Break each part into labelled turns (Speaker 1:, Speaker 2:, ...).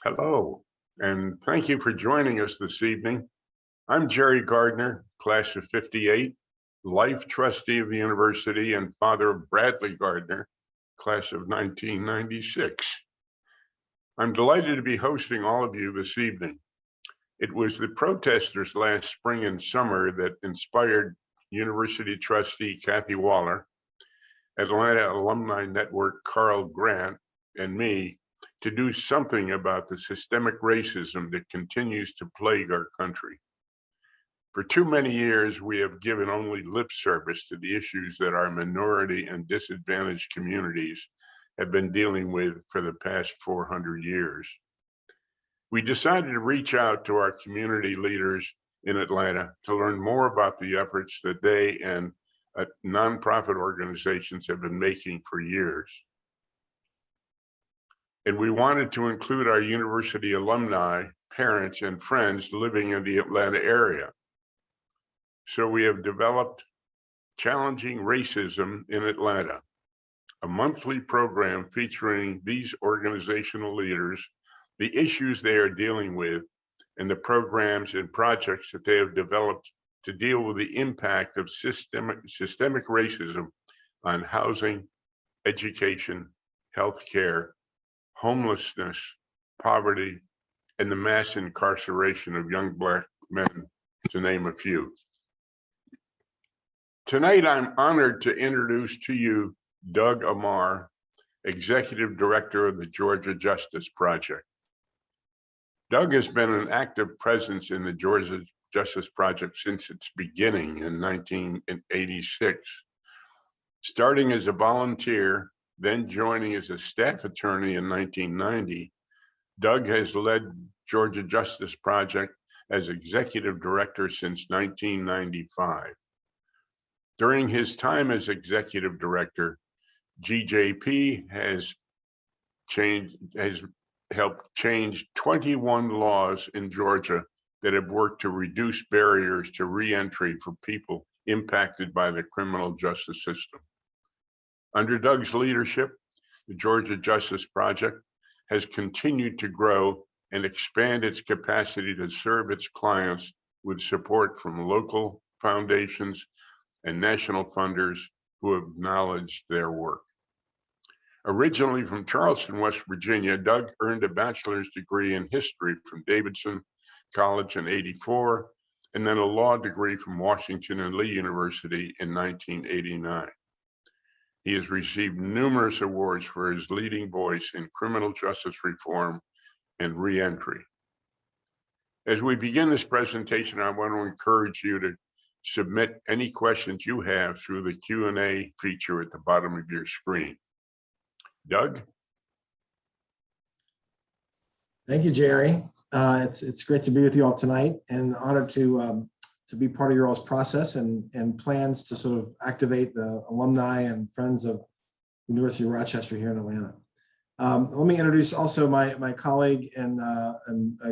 Speaker 1: Hello, and thank you for joining us this evening. I'm Jerry Gardner, class of 58, life trustee of the university and father of Bradley Gardner, class of 1996. I'm delighted to be hosting all of you this evening. It was the protesters last spring and summer that inspired university trustee Kathy Waller, Atlanta Alumni Network Carl Grant, and me to do something about the systemic racism that continues to plague our country. For too many years, we have given only lip service to the issues that our minority and disadvantaged communities have been dealing with for the past 400 years. We decided to reach out to our community leaders in Atlanta to learn more about the efforts that they and nonprofit organizations have been making for years. And we wanted to include our university alumni, parents, and friends living in the Atlanta area. So we have developed Challenging Racism in Atlanta, a monthly program featuring these organizational leaders, the issues they are dealing with, and the programs and projects that they have developed to deal with the impact of systemic racism on housing, education, healthcare, homelessness, poverty, and the mass incarceration of young Black men, to name a few. Tonight, I'm honored to introduce to you Doug Ammar, Executive Director of the Georgia Justice Project. Doug has been an active presence in the Georgia Justice Project since its beginning in 1986, starting as a volunteer, then joining as a staff attorney in 1990. Doug has led Georgia Justice Project as executive director since 1995. During his time as executive director, GJP has helped change 21 laws in Georgia that have worked to reduce barriers to reentry for people impacted by the criminal justice system. Under Doug's leadership, the Georgia Justice Project has continued to grow and expand its capacity to serve its clients with support from local foundations and national funders who have acknowledged their work. Originally from Charleston, West Virginia, Doug earned a bachelor's degree in history from Davidson College in '84, and then a law degree from Washington and Lee University in 1989. He has received numerous awards for his leading voice in criminal justice reform and reentry. As we begin this presentation, I want to encourage you to submit any questions you have through the Q&A feature at the bottom of your screen. Doug?
Speaker 2: Thank you, Jerry. It's great to be with you all tonight, and honored to be part of your all's process and plans to sort of activate the alumni and friends of the University of Rochester here in Atlanta. Let me introduce also my colleague in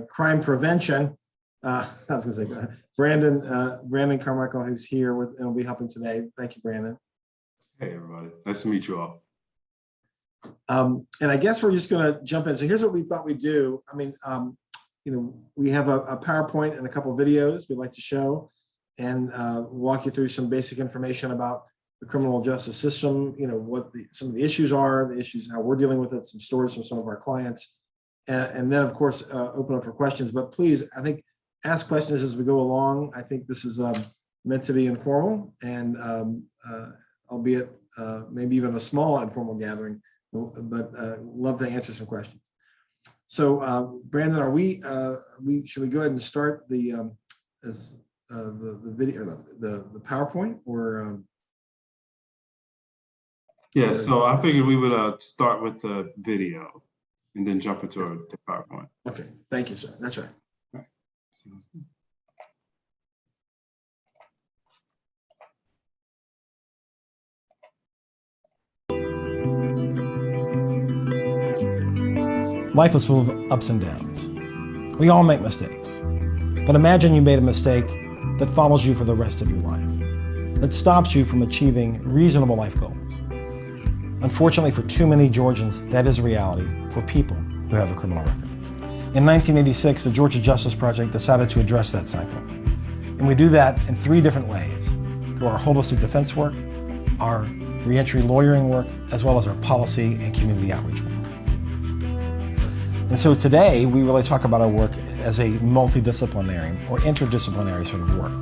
Speaker 2: crime prevention. I was going to say Brandon Carmichael, who's here and will be helping today. Thank you, Brandon.
Speaker 3: Hey, everybody. Nice to meet you all.
Speaker 2: And I guess we're just going to jump in. So here's what we thought we'd do. I mean, we have a PowerPoint and a couple of videos we'd like to show and walk you through some basic information about the criminal justice system, what some of the issues are, the issues, how we're dealing with it, some stories from some of our clients, and then, of course, open up for questions. But please, I think, ask questions as we go along. I think this is meant to be informal and albeit maybe even a small informal gathering, but love to answer some questions. So Brandon, should we go ahead and start the video, the PowerPoint, or?
Speaker 3: Yeah, so I figured we would start with the video and then jump into the PowerPoint.
Speaker 2: Okay, thank you, sir. That's right.
Speaker 3: All right.
Speaker 4: Life is full of ups and downs. We all make mistakes. But imagine you made a mistake that follows you for the rest of your life, that stops you from achieving reasonable life goals. Unfortunately, for too many Georgians, that is reality for people who have a criminal record. In 1986, the Georgia Justice Project decided to address that cycle. And we do that in 3 different ways: through our holistic defense work, our reentry lawyering work, as well as our policy and community outreach work. And so today, we really talk about our work as a multidisciplinary or interdisciplinary sort of work,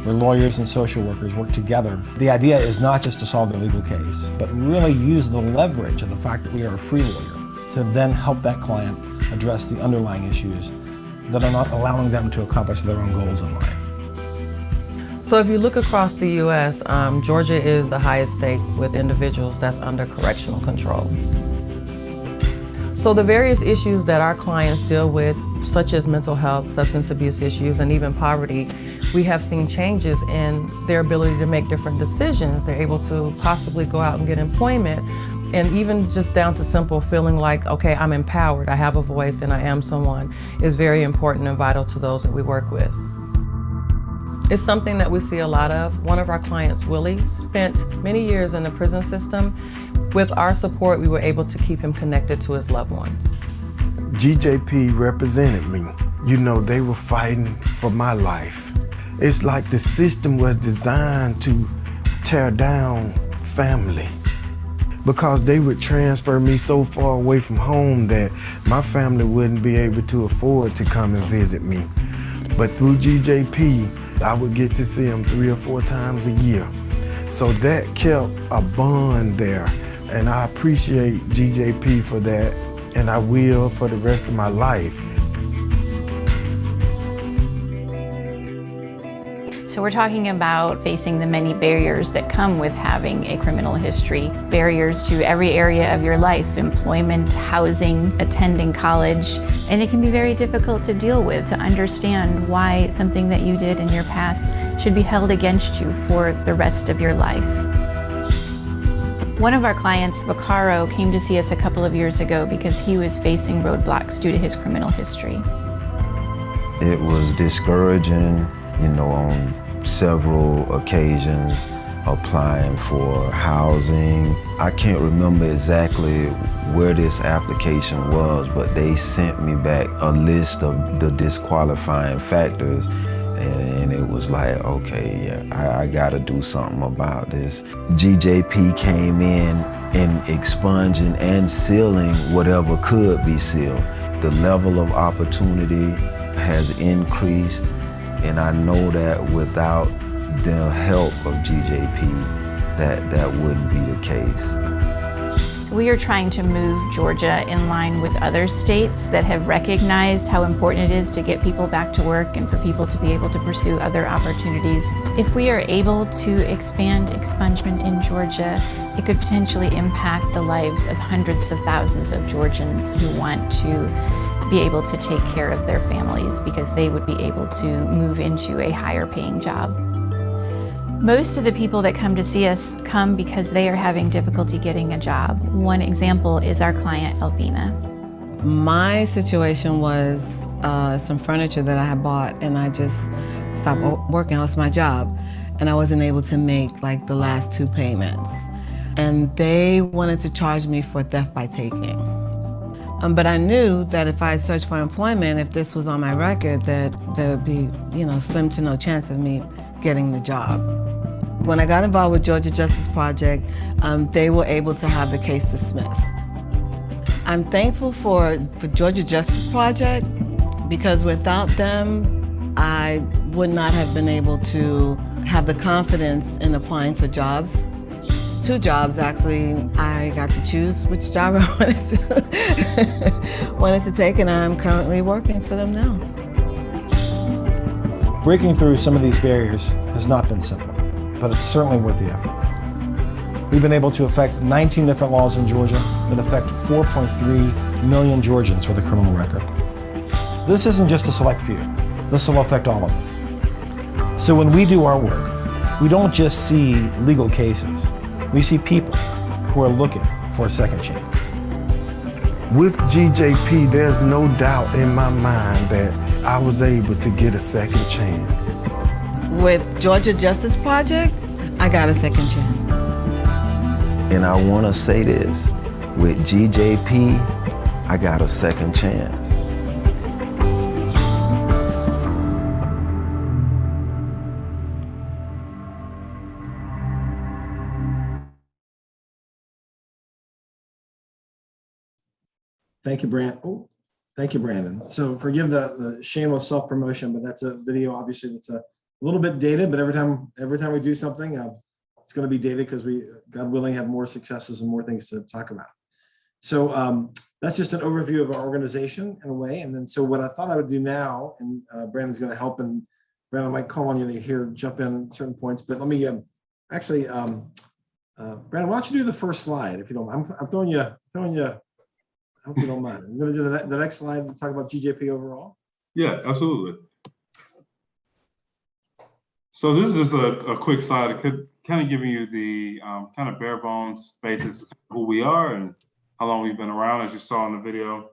Speaker 4: where lawyers and social workers work together. The idea is not just to solve their legal case, but really use the leverage of the fact that we are a free lawyer to then help that client address the underlying issues that are not allowing them to accomplish their own goals in life.
Speaker 5: So if you look across the U.S., Georgia is the highest state with individuals that's under correctional control. So the various issues that our clients deal with, such as mental health, substance abuse issues, and even poverty, we have seen changes in their ability to make different decisions. They're able to possibly go out and get employment, and even just down to simple feeling like, okay, I'm empowered, I have a voice, and I am someone, is very important and vital to those that we work with. It's something that we see a lot of. One of our clients, Willie, spent many years in the prison system. With our support, we were able to keep him connected to his loved ones.
Speaker 6: GJP represented me. You know, they were fighting for my life. It's like the system was designed to tear down family, because they would transfer me so far away from home that my family wouldn't be able to afford to come and visit me. But through GJP, I would get to see them 3 or 4 times a year. So that kept a bond there, and I appreciate GJP for that, and I will for the rest of my life.
Speaker 7: So we're talking about facing the many barriers that come with having a criminal history. Barriers to every area of your life: employment, housing, attending college. And it can be very difficult to deal with, to understand why something that you did in your past should be held against you for the rest of your life. One of our clients, Vaccaro, came to see us a couple of years ago because he was facing roadblocks due to his criminal history.
Speaker 8: It was discouraging, on several occasions, applying for housing. I can't remember exactly where this application was, but they sent me back a list of the disqualifying factors, and it was like, okay, yeah, I gotta do something about this. GJP came in expunging and sealing whatever could be sealed. The level of opportunity has increased, and I know that without the help of GJP, that wouldn't be the case.
Speaker 7: So we are trying to move Georgia in line with other states that have recognized how important it is to get people back to work and for people to be able to pursue other opportunities. If we are able to expand expungement in Georgia, it could potentially impact the lives of hundreds of thousands of Georgians who want to be able to take care of their families, because they would be able to move into a higher paying job. Most of the people that come to see us come because they are having difficulty getting a job. One example is our client, Elvina.
Speaker 9: My situation was some furniture that I had bought, and I just stopped working, I lost my job, and I wasn't able to make like the last 2 payments. And they wanted to charge me for theft by taking. But I knew that if I searched for employment, if this was on my record, that there would be, slim to no chance of me getting the job. When I got involved with Georgia Justice Project, they were able to have the case dismissed. I'm thankful for Georgia Justice Project, because without them, I would not have been able to have the confidence in applying for jobs. 2 jobs, actually. I got to choose which job I wanted to take, and I'm currently working for them now.
Speaker 4: Breaking through some of these barriers has not been simple, but it's certainly worth the effort. We've been able to affect 19 different laws in Georgia that affect 4.3 million Georgians with a criminal record. This isn't just a select few. This will affect all of us. So when we do our work, we don't just see legal cases. We see people who are looking for a second chance.
Speaker 6: With GJP, there's no doubt in my mind that I was able to get a second chance.
Speaker 9: With Georgia Justice Project, I got a second chance.
Speaker 8: And I want to say this, with GJP, I got a second chance.
Speaker 2: Thank you, Brandon. Oh, thank you, Brandon. So forgive the shameless self-promotion, but that's a video, obviously, that's a little bit dated, but every time we do something, it's going to be dated because we, God willing, have more successes and more things to talk about. So that's just an overview of our organization in a way. And then, so what I thought I would do now, and Brandon's going to help, and Brandon might call on you to here, jump in certain points, but let me actually, Brandon, why don't you do the first slide, if you don't mind? I'm throwing you, I hope you don't mind. I'm going to do the next slide and talk about GJP overall.
Speaker 3: Yeah, absolutely. So this is just a quick slide. It could kind of giving you the kind of bare bones basis of who we are and how long we've been around. As you saw in the video,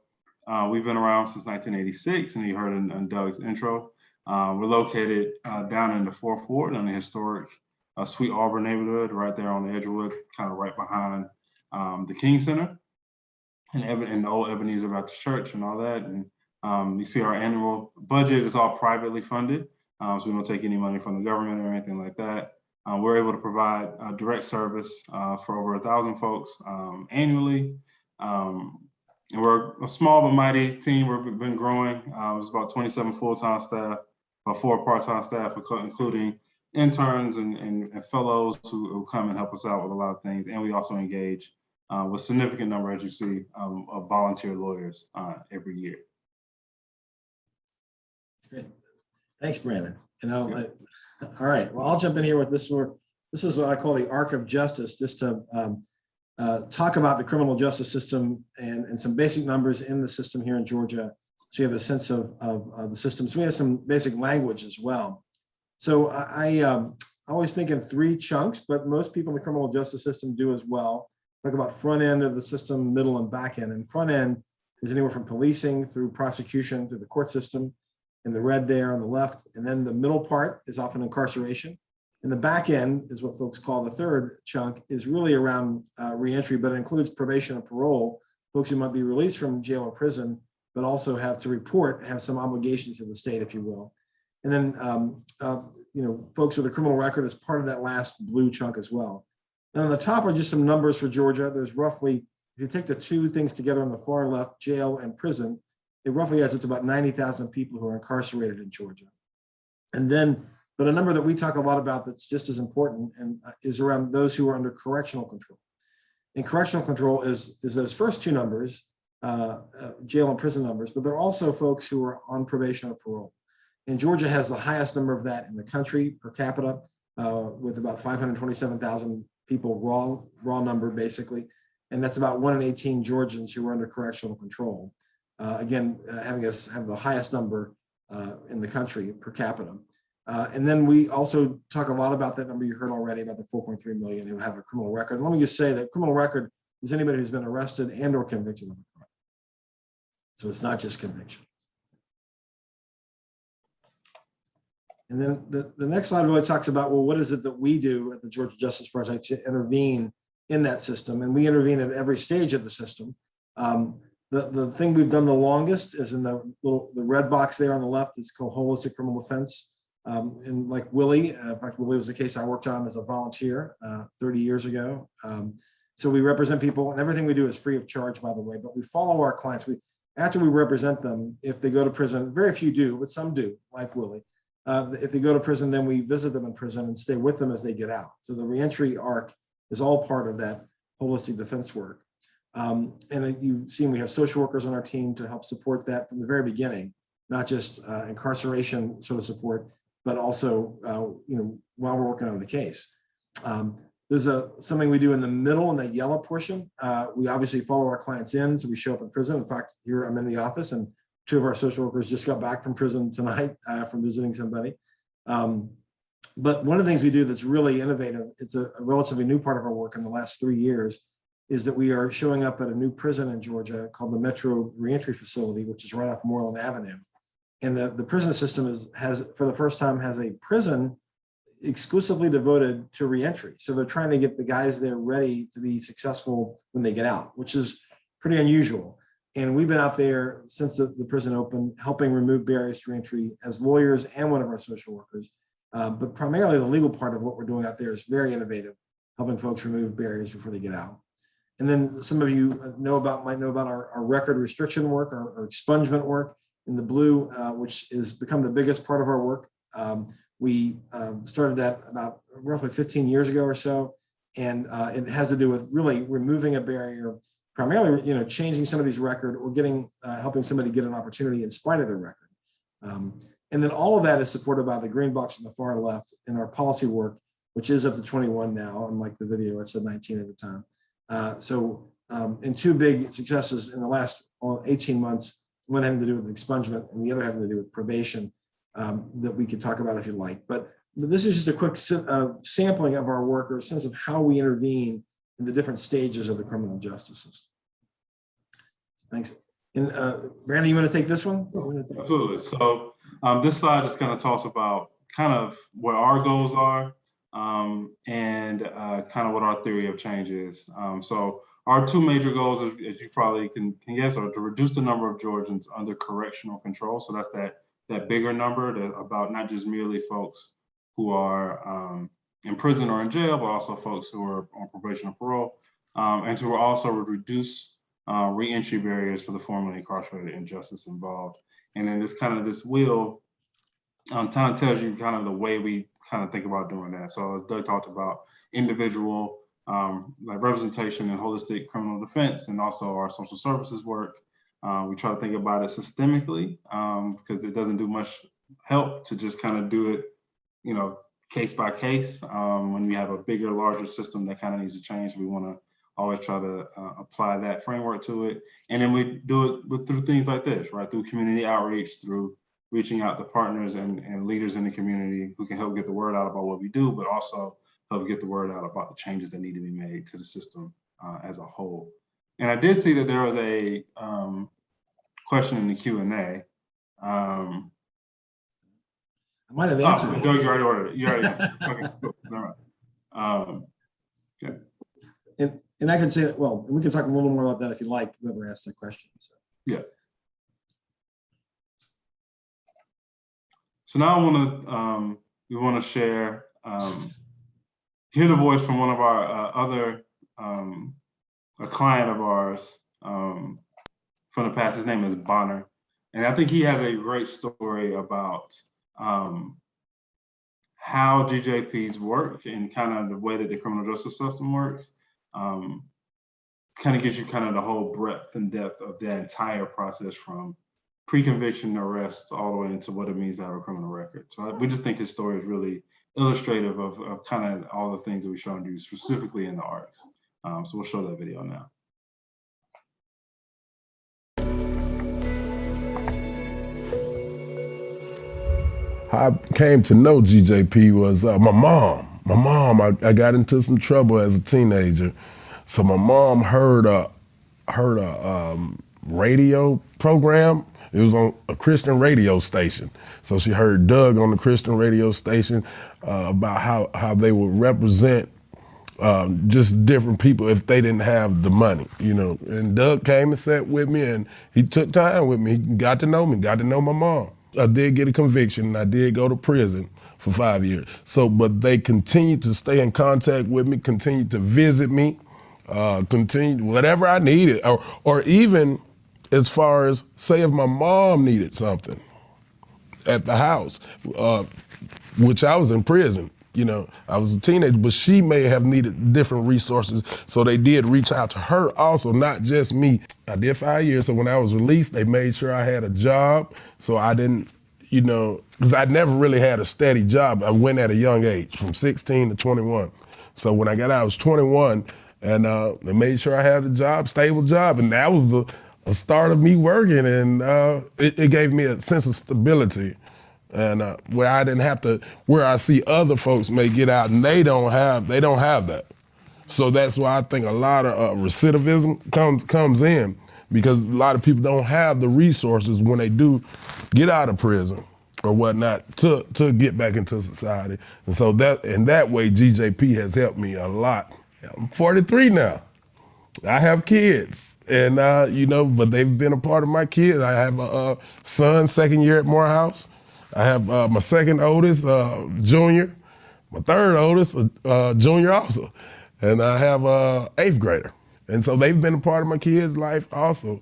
Speaker 3: we've been around since 1986, and you heard in Doug's intro. We're located down in the 4th Ward in the historic Sweet Auburn neighborhood, right there on the Edgewood, kind of right behind the King Center and the old Ebenezer Baptist Church and all that. And you see our annual budget is all privately funded. So we don't take any money from the government or anything like that. We're able to provide direct service for over 1,000 folks annually. And we're a small but mighty team. We've been growing. It's about 27 full-time staff, about 4 part-time staff, including interns and fellows who come and help us out with a lot of things. And we also engage with significant number, as you see, of volunteer lawyers every year.
Speaker 2: That's great. Thanks, Brandon. All right, well, I'll jump in here with this. This is what I call the arc of justice, just to talk about the criminal justice system and some basic numbers in the system here in Georgia, so you have a sense of the system. So we have some basic language as well. So I always think in 3 chunks, but most people in the criminal justice system do as well. Talk about front end of the system, middle and back end. And front end is anywhere from policing through prosecution through the court system, in the red there on the left. And then the middle part is often incarceration. And the back end is what folks call the 3rd chunk, is really around reentry, but it includes probation and parole, folks who might be released from jail or prison, but also have to report, have some obligations to the state, if you will. And then, folks with a criminal record is part of that last blue chunk as well. And on the top are just some numbers for Georgia. There's roughly, if you take the 2 things together on the far left, jail and prison, it roughly has, it's about 90,000 people who are incarcerated in Georgia. And then, but a number that we talk a lot about that's just as important and is around those who are under correctional control. And correctional control is those first 2 numbers, jail and prison numbers, but there are also folks who are on probation or parole. And Georgia has the highest number of that in the country per capita, with about 527,000 people, raw number basically. And that's about 1 in 18 Georgians who are under correctional control. Again, having us have the highest number in the country per capita. And then we also talk a lot about that number you heard already, about the 4.3 million who have a criminal record. And let me just say that criminal record is anybody who's been arrested and or convicted of a crime. So it's not just conviction. And then the next slide really talks about, well, what is it that we do at the Georgia Justice Project to intervene in that system? And we intervene at every stage of the system. The thing we've done the longest is in the red box there on the left. It's called holistic criminal defense. And like Willie, in fact, Willie was the case I worked on as a volunteer 30 years ago. So we represent people, and everything we do is free of charge, by the way, but we follow our clients. After we represent them, if they go to prison, very few do, but some do, like Willie. If they go to prison, then we visit them in prison and stay with them as they get out. So the reentry arc is all part of that holistic defense work. And you've seen we have social workers on our team to help support that from the very beginning, not just incarceration sort of support, but also while we're working on the case. There's something we do in the middle in that yellow portion. We obviously follow our clients in, so we show up in prison. In fact, here I'm in the office and 2 of our social workers just got back from prison tonight from visiting somebody. But one of the things we do that's really innovative, it's a relatively new part of our work in the last 3 years, is that we are showing up at a new prison in Georgia called the Metro Reentry Facility, which is right off Moreland Avenue. And the prison system has, for the first time, has a prison exclusively devoted to reentry. So they're trying to get the guys there ready to be successful when they get out, which is pretty unusual. And we've been out there since the prison opened, helping remove barriers to reentry as lawyers and one of our social workers. But primarily the legal part of what we're doing out there is very innovative, helping folks remove barriers before they get out. And then some of you might know about our record restriction work, our expungement work in the blue, which has become the biggest part of our work. We started that about roughly 15 years ago or so, and it has to do with really removing a barrier, primarily, changing somebody's record or helping somebody get an opportunity in spite of their record. And then all of that is supported by the green box on the far left in our policy work, which is up to 21 now. Unlike the video, it said 19 at the time. And two big successes in the last 18 months, one having to do with expungement and the other having to do with probation, that we could talk about if you like. But this is just a quick sampling of our work, or a sense of how we intervene in the different stages of the criminal justice system. Thanks. And Brandon, you want to take this one?
Speaker 3: Absolutely. So this slide just kind of talks about kind of what our goals are, and kind of what our theory of change is. So our two major goals, as you probably can guess, are to reduce the number of Georgians under correctional control. So that's that bigger number, about not just merely folks who are in prison or in jail, but also folks who are on probation or parole, and to also reduce re-entry barriers for the formerly incarcerated and justice involved. And then this wheel kind of tells you kind of the way we kind of think about doing that. So as Doug talked about, individual like representation and holistic criminal defense, and also our social services work. We try to think about it systemically, because it doesn't do much help to just kind of do it, case by case. When we have a bigger, larger system that kind of needs to change, we want to always try to apply that framework to it. And then we do it through things like this, right? Through community outreach, through reaching out to partners and leaders in the community who can help get the word out about what we do, but also help get the word out about the changes that need to be made to the system as a whole. And I did see that there was a question in the Q&A.
Speaker 2: I might have answered.
Speaker 3: Doug, you already ordered it. You already answered it. Okay, cool. All right. Yeah.
Speaker 2: And I can say, well, we can talk a little more about that if you like, whoever asked that question. So.
Speaker 3: Yeah. So now we want to share, hear the voice from one of our other, a client of ours from the past. His name is Bonner. And I think he has a great story about how GJPs work and kind of the way that the criminal justice system works. Kind of gives you kind of the whole breadth and depth of the entire process, from pre-conviction arrest all the way into what it means to have a criminal record. So we just think his story is really illustrative of kind of all the things that we've shown you specifically in the arcs. So we'll show that video now.
Speaker 10: How I came to know GJP was my mom. I got into some trouble as a teenager. So my mom heard a radio program. It was on a Christian radio station. So she heard Doug on the Christian radio station about how they would represent just different people if they didn't have the money, And Doug came and sat with me, and he took time with me. He got to know me, got to know my mom. I did get a conviction, and I did go to prison for 5 years. So, but they continued to stay in contact with me, continued to visit me, continued whatever I needed, or even as far as, say, if my mom needed something at the house, which I was in prison, I was a teenager, but she may have needed different resources. So they did reach out to her also, not just me. I did 5 years. So when I was released, they made sure I had a job. So I didn't, because I never really had a steady job. I went at a young age, from 16 to 21. So when I got out, I was 21, and they made sure I had a job, stable job. And that was the start of me working. And it gave me a sense of stability. And where I didn't have to, where I see other folks may get out and they don't have that. So that's why I think a lot of recidivism comes in, because a lot of people don't have the resources when they do get out of prison or whatnot to get back into society. And so that way GJP has helped me a lot. I'm 43 now. I have kids, and but they've been a part of my kids. I have a son, second year at Morehouse. I have my second oldest, junior, my third oldest, junior also. And I have a 8th grader. And so they've been a part of my kids' life also.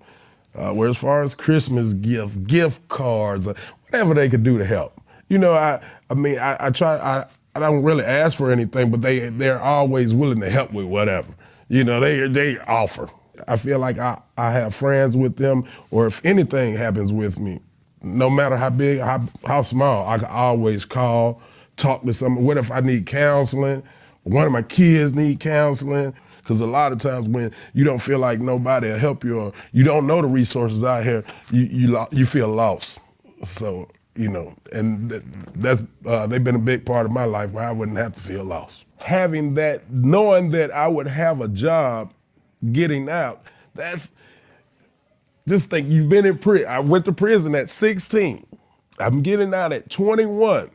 Speaker 10: Where as far as Christmas gift cards, whatever they could do to help. You know, I don't really ask for anything, but they're always willing to help with whatever. You know, they offer. I feel like I have friends with them, or if anything happens with me, no matter how big, how small, I can always call, talk to someone. What if I need counseling? One of my kids need counseling. Because a lot of times when you don't feel like nobody will help you, or you don't know the resources out here, you feel lost. So, you know, and that's they've been a big part of my life where I wouldn't have to feel lost. Having that, knowing that I would have a job, getting out, just think, you've been in prison. I went to prison at 16. I'm getting out at 21.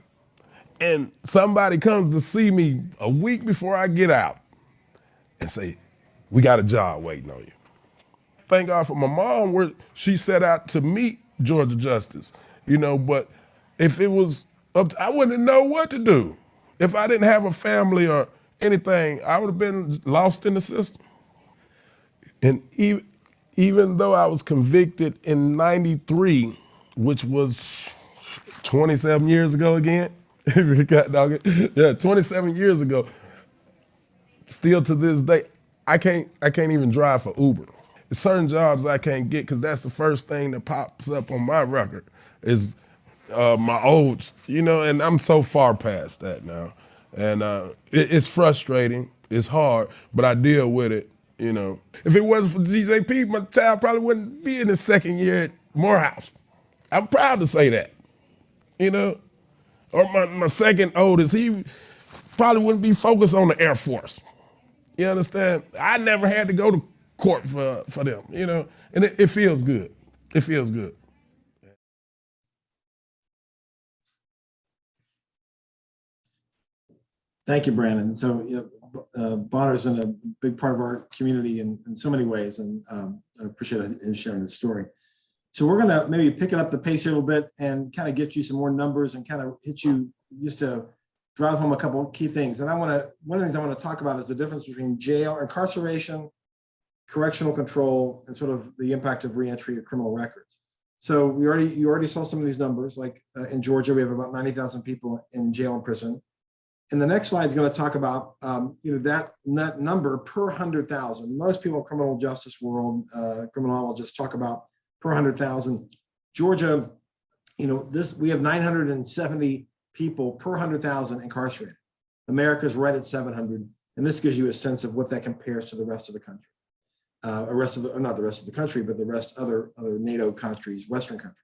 Speaker 10: And somebody comes to see me a week before I get out and say, we got a job waiting on you. Thank God for my mom, where she set out to meet Georgia Justice, you know, but if it was up to, I wouldn't know what to do. If I didn't have a family or anything, I would have been lost in the system. And even though I was convicted in '93, which was 27 years ago again, yeah, 27 years ago, still to this day, I can't even drive for Uber. There's certain jobs I can't get because that's the first thing that pops up on my record is my old, you know, and I'm so far past that now. And it's frustrating, it's hard, but I deal with it, you know. If it wasn't for GJP, my child probably wouldn't be in his second year at Morehouse. I'm proud to say that, you know. Or my second oldest, he probably wouldn't be focused on the Air Force. You understand? I never had to go to court for them, you know, and it feels good. It feels good.
Speaker 2: Thank you, Brandon. So, you know, Bonner's been a big part of our community in so many ways, and I appreciate him sharing this story. So we're gonna maybe pick it up the pace here a little bit and kind of get you some more numbers and kind of hit you just to drive home a couple of key things. And one of the things I want to talk about is the difference between jail, incarceration, correctional control, and sort of the impact of reentry of criminal records. So you already saw some of these numbers, like in Georgia, we have about 90,000 people in jail and prison. And the next slide is going to talk about you know, that number per 100,000. Most people in criminal justice world, criminologists talk about per 100,000. Georgia, you know, we have 970 people per 100,000 incarcerated. America's right at 700, and this gives you a sense of what that compares to the rest of the country. Not the rest of the country, but the rest other NATO countries, Western countries.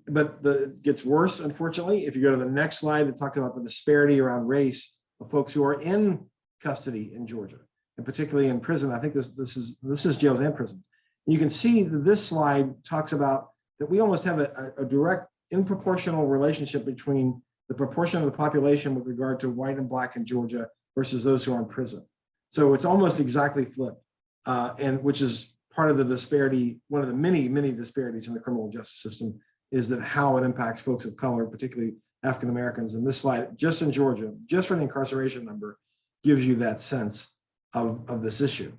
Speaker 2: But it gets worse, unfortunately. If you go to the next slide, it talks about the disparity around race of folks who are in custody in Georgia, and particularly in prison. I think this is jails and prisons. And you can see that this slide talks about that we almost have a direct in proportional relationship between the proportion of the population with regard to white and black in Georgia versus those who are in prison. So it's almost exactly flipped, and which is part of the disparity. One of the many disparities in the criminal justice system is that how it impacts folks of color, particularly African Americans. And this slide, just in Georgia, just for the incarceration number, gives you that sense of this issue.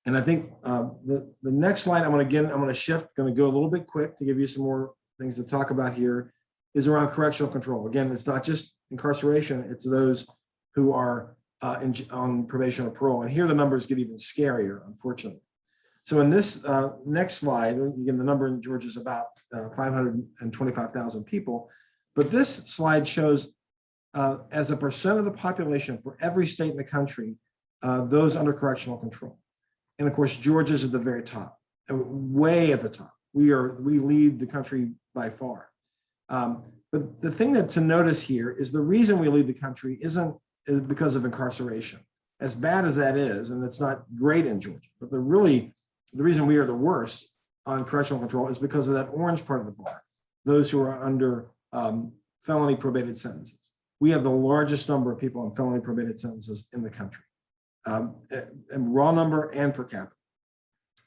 Speaker 2: And I think the next slide, I'm going to shift, going to go a little bit quick to give you some more things to talk about here, is around correctional control. Again, it's not just incarceration, it's those who are on probation or parole. And here the numbers get even scarier, unfortunately. So in this next slide, again, the number in Georgia is about 525,000 people. But this slide shows as a percent of the population for every state in the country, those under correctional control. And of course, Georgia's at the very top, way at the top. We lead the country by far. But the thing to notice here is the reason we lead the country is because of incarceration. As bad as that is, and it's not great in Georgia, but the reason we are the worst on correctional control is because of that orange part of the bar, those who are under felony probated sentences. We have the largest number of people on felony probated sentences in the country, and raw number and per capita.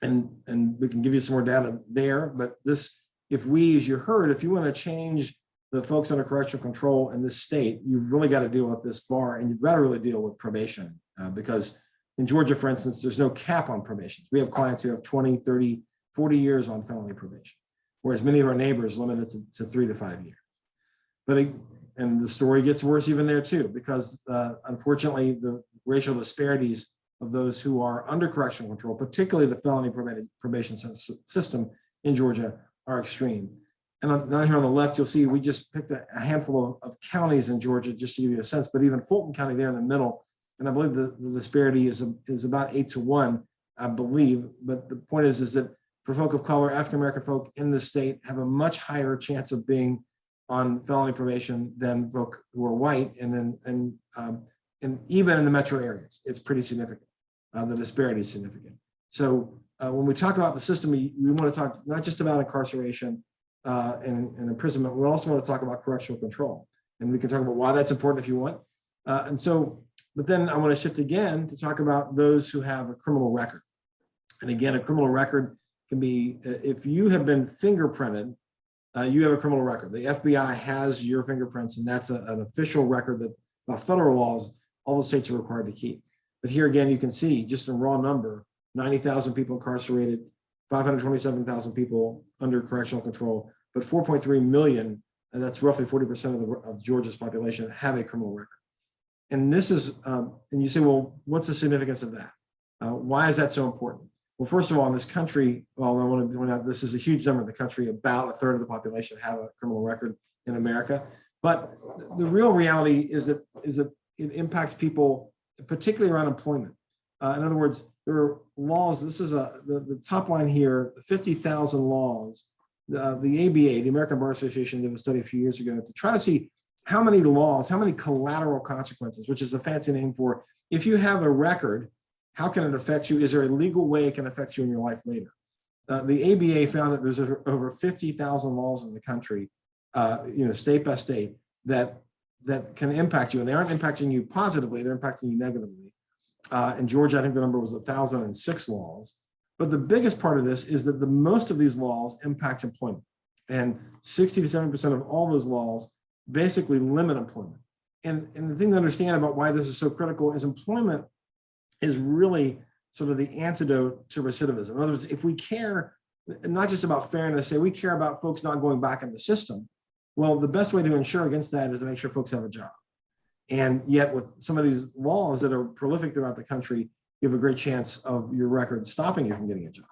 Speaker 2: And we can give you some more data there, but this, if you heard, if you want to change the folks under correctional control in this state, you've really got to deal with this bar, and you've got to really deal with probation because In Georgia, for instance, there's no cap on probations. We have clients who have 20, 30, 40 years on felony probation, whereas many of our neighbors limit it to 3 to 5 years. And the story gets worse even there too, because unfortunately, the racial disparities of those who are under correctional control, particularly the felony probation system in Georgia, are extreme. And down here on the left, you'll see we just picked a handful of counties in Georgia just to give you a sense, but even Fulton County there in the middle, and I believe the disparity is about 8 to 1, I believe. But the point is that for folk of color, African-American folk in the state have a much higher chance of being on felony probation than folk who are white, and even in the metro areas, it's pretty significant. The disparity is significant. So when we talk about the system, we want to talk not just about incarceration and imprisonment. We also want to talk about correctional control, and we can talk about why that's important if you want. But then I want to shift again to talk about those who have a criminal record. And again, a criminal record can be, if you have been fingerprinted, you have a criminal record. The FBI has your fingerprints, and that's an official record that by federal laws, all the states are required to keep. But here again, you can see just in raw number, 90,000 people incarcerated, 527,000 people under correctional control, but 4.3 million, and that's roughly 40% of Georgia's population, have a criminal record. And this is, and you say, well, what's the significance of that? Why is that so important? Well, first of all, in this country, well, I want to point out this is a huge number in the country. About a third of the population have a criminal record in America. But the real reality is that it impacts people, particularly around employment. In other words, there are laws. This is the top line here, 50,000 laws. The ABA, the American Bar Association, did a study a few years ago to try to see how many laws, how many collateral consequences, which is a fancy name for if you have a record, how can it affect you? Is there a legal way it can affect you in your life later? The ABA found that there's over 50,000 laws in the country, state by state, that can impact you, and they aren't impacting you positively; they're impacting you negatively. In Georgia, I think the number was 1,006 laws. But the biggest part of this is that most of these laws impact employment, and 60 to 70% of all those laws basically limit employment. And the thing to understand about why this is so critical is employment is really sort of the antidote to recidivism. In other words, if we care not just about fairness, say we care about folks not going back in the system, well, the best way to ensure against that is to make sure folks have a job. And yet with some of these laws that are prolific throughout the country, you have a great chance of your record stopping you from getting a job.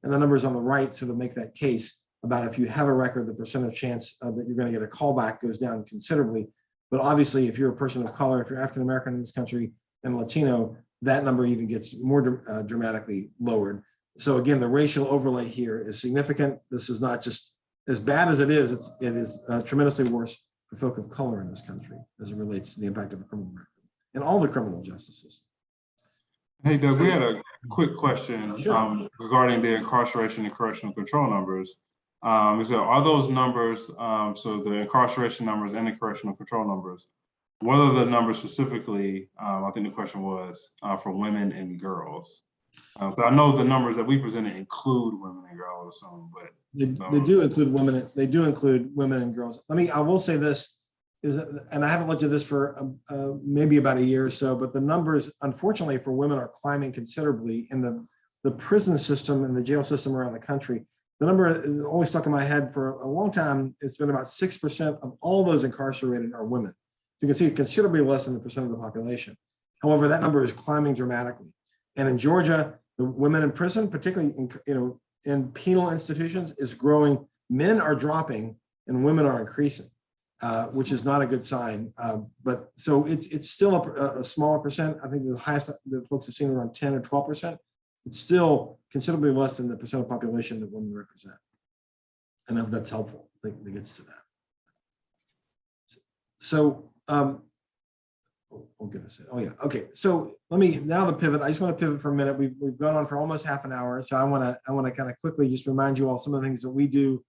Speaker 2: And the numbers on the right sort of make that case about if you have a record, the percent of chance that you're going to get a callback goes down considerably. But obviously, if you're a person of color, if you're African-American in this country and Latino, that number even gets more dramatically lowered. So again, the racial overlay here is significant. This is not just as bad as it is, it is tremendously worse for folk of color in this country as it relates to the impact of a criminal record and all the criminal justice system.
Speaker 3: Hey, Doug, we had a quick question regarding the incarceration and correctional control numbers. So are those numbers, so the incarceration numbers and the correctional control numbers, what are the numbers specifically, I think the question was, for women and girls? So I know the numbers that we presented include women and girls, but
Speaker 2: they do include women. They do include women and girls. I will say this is, and I haven't looked at this for maybe about a year or so, but the numbers, unfortunately, for women are climbing considerably in the prison system and the jail system around the country. The number always stuck in my head for a long time. It's been about 6% of all those incarcerated are women. You can see considerably less than the percent of the population. However, that number is climbing dramatically. And in Georgia, the women in prison, particularly in penal institutions, is growing. Men are dropping and women are increasing, which is not a good sign. But so it's still a smaller percent. I think the highest that folks have seen around 10 or 12%. It's still considerably less than the percent of population that women represent. And I hope that's helpful. I think that gets to that. So, oh goodness. Oh yeah. Okay. So let me now the pivot. I just want to pivot for a minute. We've gone on for almost half an hour. So I want to kind of quickly just remind you all some of the things that we do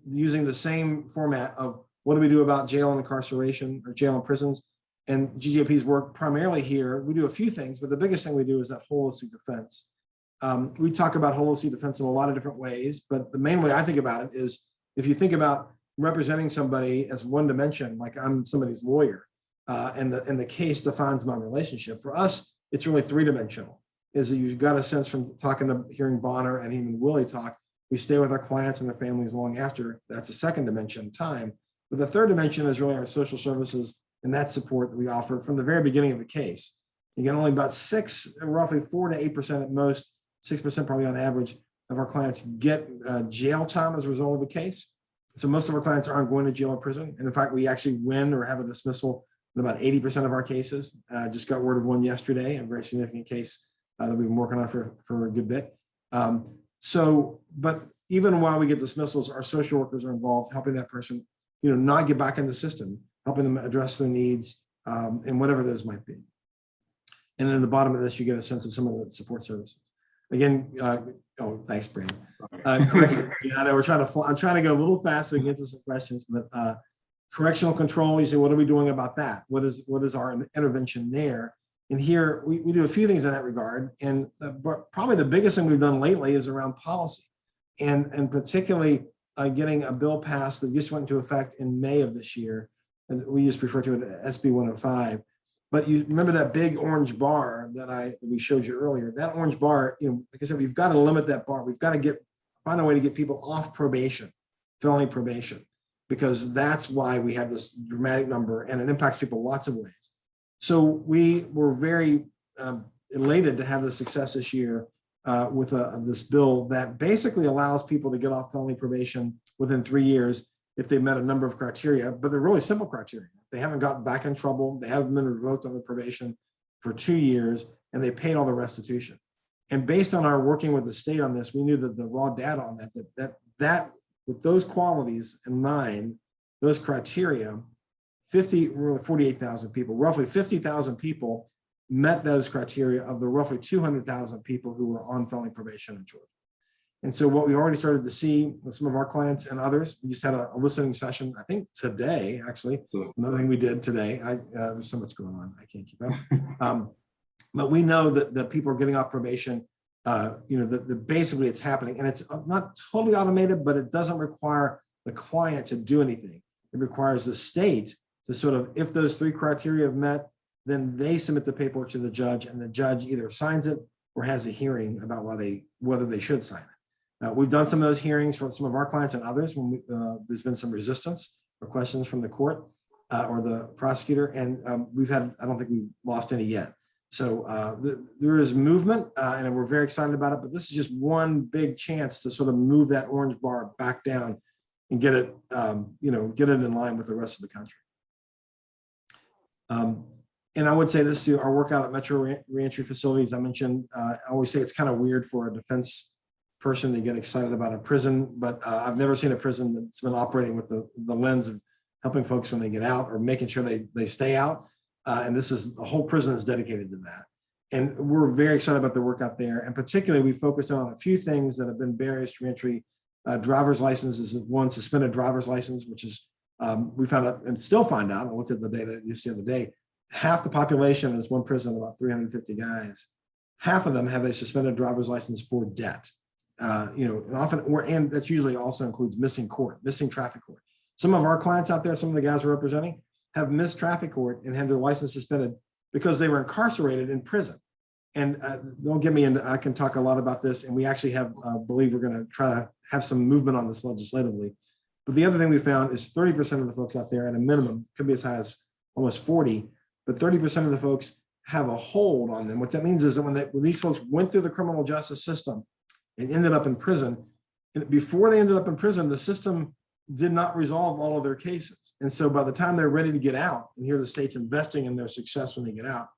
Speaker 2: using the same format of what do we do about jail and incarceration or jail and prisons. And GJP's work primarily here, we do a few things, but the biggest thing we do is that holistic defense. We talk about holistic defense in a lot of different ways, but the main way I think about it is if you think about representing somebody as one dimension, like I'm somebody's lawyer, and the case defines my relationship. For us, it's really three-dimensional. is that you got a sense from talking to hearing Bonner and even Willie talk, we stay with our clients and their families long after. That's a second dimension, time. But the third dimension is really our social services and that support that we offer from the very beginning of the case. Again, only about roughly 4 to 8% at most, 6% probably on average of our clients get jail time as a result of the case. So most of our clients aren't going to jail or prison. And in fact, we actually win or have a dismissal in about 80% of our cases. Just got word of one yesterday, a very significant case that we've been working on for a good bit. But even while we get dismissals, our social workers are involved, helping that person, not get back in the system, helping them address their needs, and whatever those might be. And then at the bottom of this, you get a sense of some of the support services. Again, thanks, Brandon. I know I'm trying to go a little fast so we can get to some questions, but correctional control, you say, what are we doing about that? What is our intervention there? And here we do a few things in that regard. And probably the biggest thing we've done lately is around policy, and particularly getting a bill passed that just went into effect in May of this year, as we just refer to it as SB 105. But you remember that big orange bar that we showed you earlier? That orange bar, like I said, we've got to limit that bar. We've got to find a way to get people off probation, felony probation, because that's why we have this dramatic number, and it impacts people lots of ways. So we were very elated to have the success this year with this bill that basically allows people to get off felony probation within 3 years if they've met a number of criteria, but they're really simple criteria. They haven't gotten back in trouble. They haven't been revoked on their probation for 2 years, and they paid all the restitution. And based on our working with the state on this, we knew that the raw data on that with those qualities in mind, those criteria, 48,000 people, roughly 50,000 people met those criteria of the roughly 200,000 people who were on felony probation in Georgia. And so what we already started to see with some of our clients and others, we just had a listening session, I think today, actually, another thing we did today. There's so much going on, I can't keep up. But we know that people are getting off probation, that basically it's happening, and it's not totally automated, but it doesn't require the client to do anything. It requires the state to sort of, if those 3 criteria have met, then they submit the paperwork to the judge, and the judge either signs it or has a hearing about whether they should sign it. We've done some of those hearings for some of our clients and others when there's been some resistance or questions from the court or the prosecutor, and I don't think we've lost any yet. So there is movement, and we're very excited about it, but this is just one big chance to sort of move that orange bar back down and get it, get it in line with the rest of the country. And I would say this to our work out at Metro Reentry Facilities. I mentioned, I always say it's kind of weird for a defense person to get excited about a prison, but I've never seen a prison that's been operating with the lens of helping folks when they get out or making sure they stay out. And the whole prison is dedicated to that. And we're very excited about the work out there. And particularly, we focused on a few things that have been barriers to reentry. Driver's license is one, suspended driver's license, which is, we found out and still find out, I looked at the data just the other day, half the population in this one prison, about 350 guys, half of them have a suspended driver's license for debt. And often, and that usually also includes missing traffic court. Some of our clients out there, some of the guys we're representing, have missed traffic court and had their license suspended because they were incarcerated in prison. And don't get me into, I can talk a lot about this, and we actually believe we're going to try to have some movement on this legislatively. But the other thing we found is 30% of the folks out there at a minimum, could be as high as almost 40, but 30% of the folks have a hold on them. What that means is that when these folks went through the criminal justice system and ended up in prison, and before they ended up in prison, the system did not resolve all of their cases. And so by the time they're ready to get out, and here the state's investing in their success when they get out,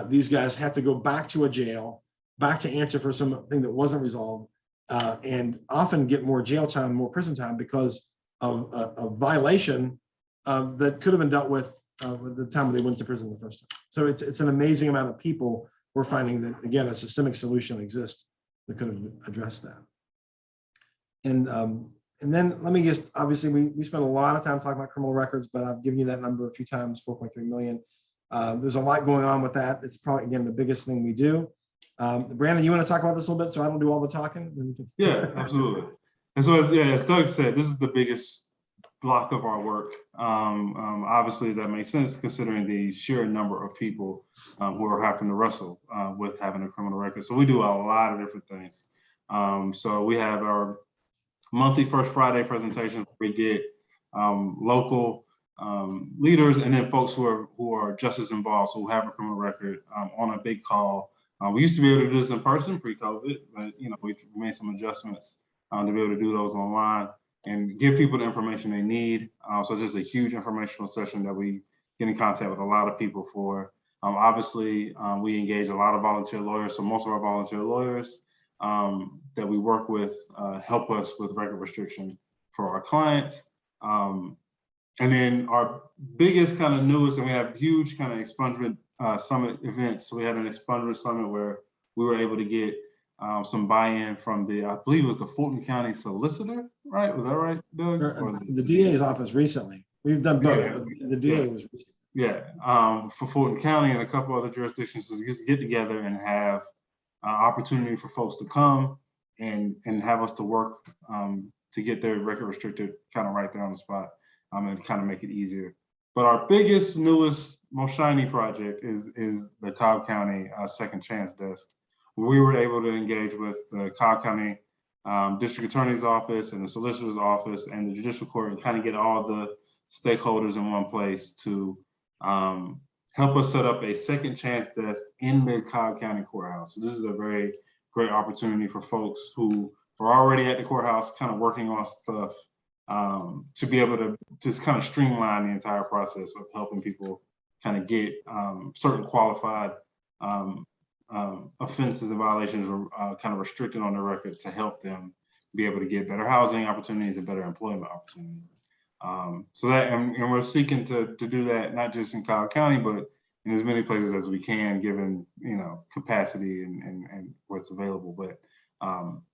Speaker 2: these guys have to go back to a jail, back to answer for something that wasn't resolved, and often get more jail time, more prison time because of a violation that could have been dealt with the time they went to prison the first time. So it's an amazing amount of people. We're finding that, again, a systemic solution exists that could have addressed that. And then let me just, obviously we spent a lot of time talking about criminal records, but I've given you that number a few times, 4.3 million. There's a lot going on with that. It's probably, again, the biggest thing we do. Brandon, you want to talk about this a little bit so I don't do all the talking?
Speaker 3: Yeah, absolutely. And so, as Doug said, this is the biggest block of our work. Obviously, that makes sense considering the sheer number of people who are having to wrestle with having a criminal record. So we do a lot of different things. So we have our monthly First Friday presentations. We get local leaders and then folks who are justice involved, so who have a criminal record on a big call. We used to be able to do this in person pre-COVID, but we made some adjustments to be able to do those online and give people the information they need. So it's just a huge informational session that we get in contact with a lot of people for. Obviously, we engage a lot of volunteer lawyers. So most of our volunteer lawyers that we work with help us with record restriction for our clients. And then our biggest kind of newest, and we have huge kind of expungement summit events. So we had an expungement summit where we were able to get some buy-in from I believe it was the Fulton County Solicitor, right? Was that right, Doug?
Speaker 2: The DA's office recently. We've done both.
Speaker 3: Yeah.
Speaker 2: The DA was recently.
Speaker 3: Yeah, for Fulton County and a couple other jurisdictions to just get together and have opportunity for folks to come and have us to work to get their record restricted kind of right there on the spot and kind of make it easier. But our biggest, newest, most shiny project is the Cobb County Second Chance Desk. We were able to engage with the Cobb County District Attorney's Office and the Solicitor's Office and the Judicial Court and kind of get all the stakeholders in one place to help us set up a second chance desk in the Cobb County Courthouse. So this is a very great opportunity for folks who are already at the courthouse kind of working on stuff to be able to just kind of streamline the entire process of helping people kind of get certain qualified offenses and violations kind of restricted on their record to help them be able to get better housing opportunities and better employment opportunities. So that, and we're seeking to do that, not just in Cobb County, but in as many places as we can, given, capacity and what's available. But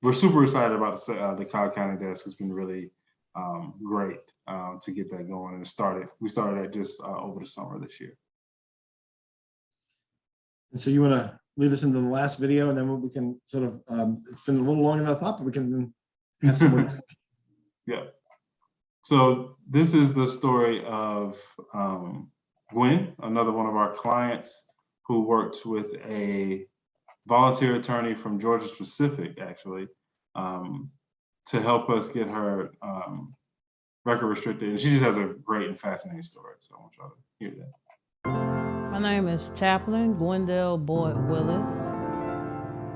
Speaker 3: we're super excited about the Cobb County desk. It's been really great to get that going. And we started that just over the summer this year.
Speaker 2: And so you want to lead us into the last video, and then we can sort of, it's been a little longer than I thought, but we can have some more discussion.
Speaker 3: Yeah. So this is the story of Gwen, another one of our clients who worked with a volunteer attorney from Georgia Pacific, actually, to help us get her record restricted. And she just has a great and fascinating story. So I want y'all to hear that.
Speaker 11: My name is Chaplain Gwendell Boyd Willis.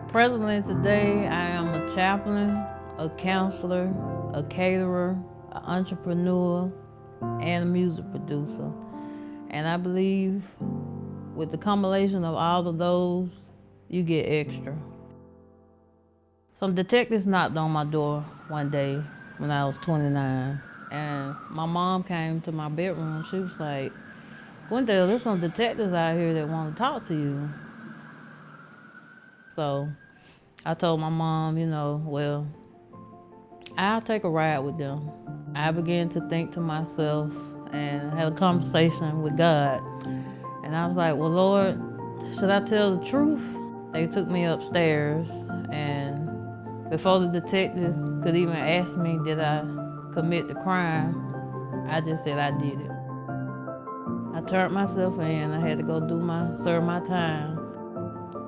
Speaker 11: Presently today, I am a chaplain, a counselor, a caterer, an entrepreneur, and a music producer. And I believe with the combination of all of those, you get extra. Some detectives knocked on my door one day when I was 29, and my mom came to my bedroom. She was like, "Gwendell, there's some detectives out here that want to talk to you." So I told my mom, well, I'll take a ride with them. I began to think to myself and had a conversation with God. And I was like, well, Lord, should I tell the truth? They took me upstairs, and before the detective could even ask me, did I commit the crime, I just said I did it. I turned myself in. I had to go serve my time.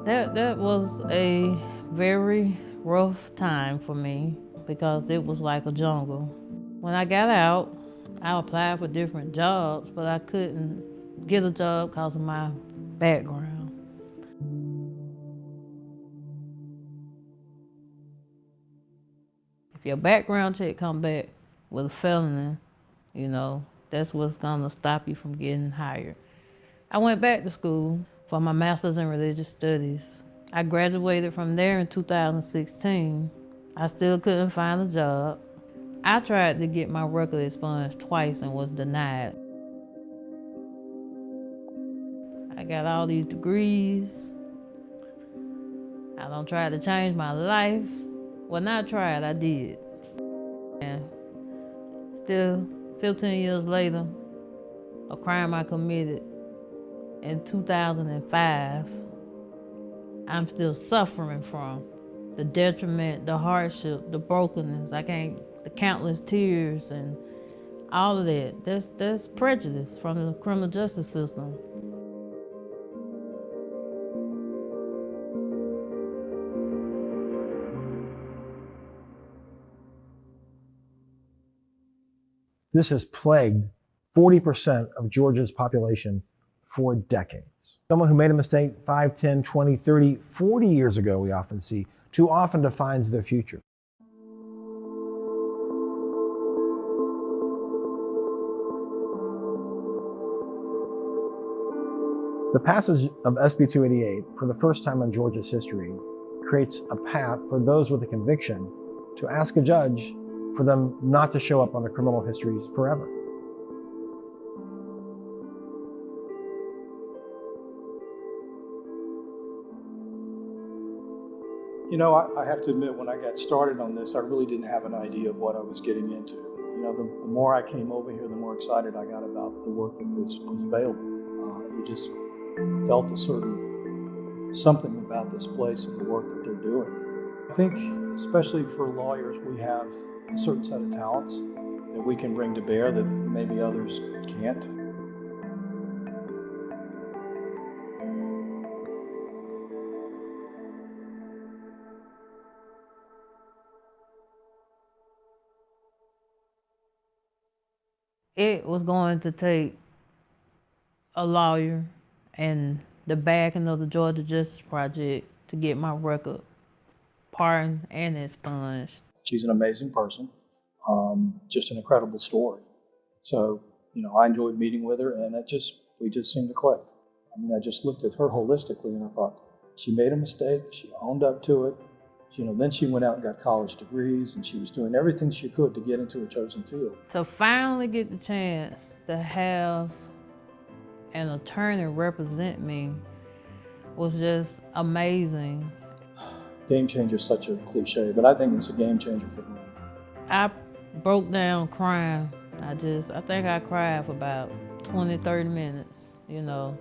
Speaker 11: That was a very rough time for me because it was like a jungle. When I got out, I applied for different jobs, but I couldn't get a job because of my background. If your background check come back with a felony, that's what's gonna stop you from getting hired. I went back to school for my master's in religious studies. I graduated from there in 2016. I still couldn't find a job. I tried to get my record expunged twice and was denied. I got all these degrees. I done tried to change my life. Well, not tried, I did. And still, 15 years later, a crime I committed in 2005, I'm still suffering from. The detriment, the hardship, the brokenness, the countless tears, and All of that. There's prejudice from the criminal justice system.
Speaker 4: This has plagued 40% of Georgia's population for decades. Someone who made a mistake 5, 10, 20, 30, 40 years ago, we often see, too often defines their future. The passage of SB 288 for the first time in Georgia's history creates a path for those with a conviction to ask a judge for them not to show up on their criminal histories forever.
Speaker 12: You know, I have to admit, when I got started on this, I really didn't have an idea of what I was getting into. You know, the more I came over here, the more excited I got about the work that was available. You just felt a certain something about this place and the work that they're doing. I think, especially for lawyers, we have a certain set of talents that we can bring to bear that maybe others can't.
Speaker 11: It was going to take a lawyer and the backing of the Georgia Justice Project to get my record pardoned and expunged.
Speaker 12: She's an amazing person, just an incredible story. So, you know, I enjoyed meeting with her, and we just seemed to click. I mean, I just looked at her holistically, and I thought, she made a mistake, she owned up to it. You know, then she went out and got college degrees, and she was doing everything she could to get into a chosen field.
Speaker 11: To finally get the chance to have an attorney represent me was just amazing.
Speaker 12: Game changer is such a cliche, but I think it was a game changer for Gwen.
Speaker 11: I broke down crying. I think I cried for about 20, 30 minutes, you know.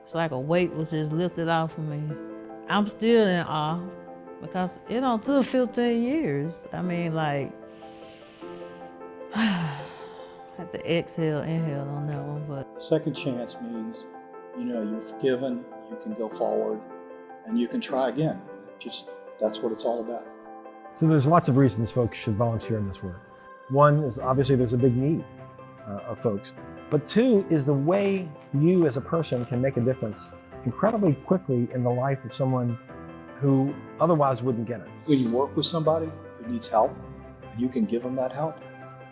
Speaker 11: It's like a weight was just lifted off of me. I'm still in awe because it don't took 15 years. I mean, like, I had to exhale, inhale on that one, but.
Speaker 12: The second chance means, you know, you're forgiven, you can go forward, and you can try again. That's what it's all about.
Speaker 4: So there's lots of reasons folks should volunteer in this work. One is obviously there's a big need of folks. But two is the way you as a person can make a difference incredibly quickly in the life of someone who otherwise wouldn't get it.
Speaker 12: When you work with somebody who needs help, and you can give them that help,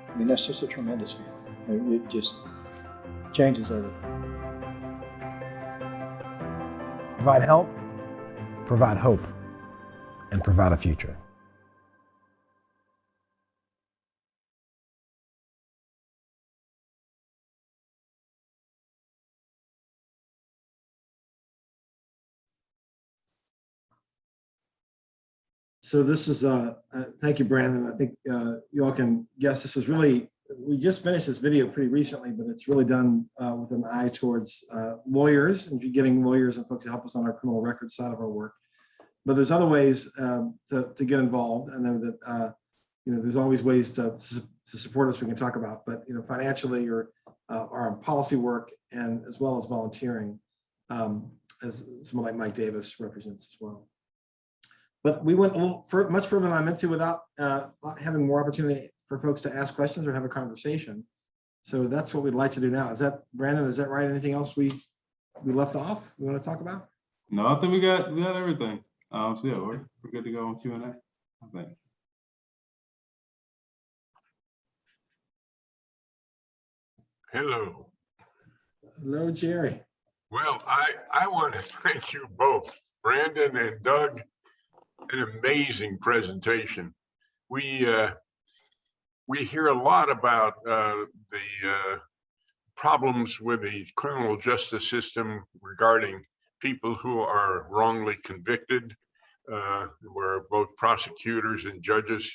Speaker 12: I mean, that's just a tremendous feeling. It just changes everything.
Speaker 4: Provide help, provide hope, and provide a future.
Speaker 2: So this is, thank you, Brandon. I think you all can guess this is really, we just finished this video pretty recently, but it's really done with an eye towards lawyers and getting lawyers and folks to help us on our criminal record side of our work. But there's other ways to get involved. I know that, you know, there's always ways to support us we can talk about, but, you know, financially or our policy work and as well as volunteering, as someone like Mike Davis represents as well. But we went a little much further than I meant to without having more opportunity for folks to ask questions or have a conversation. So that's what we'd like to do now. Is that, Brandon, is that right? Anything else we left off we want to talk about?
Speaker 3: No, I think we got everything. So yeah, we're good to go on Q&A, I think.
Speaker 1: Hello.
Speaker 2: Hello, Jerry.
Speaker 1: Well, I want to thank you both, Brandon and Doug. An amazing presentation. We hear a lot about the problems with the criminal justice system regarding people who are wrongly convicted, where both prosecutors and judges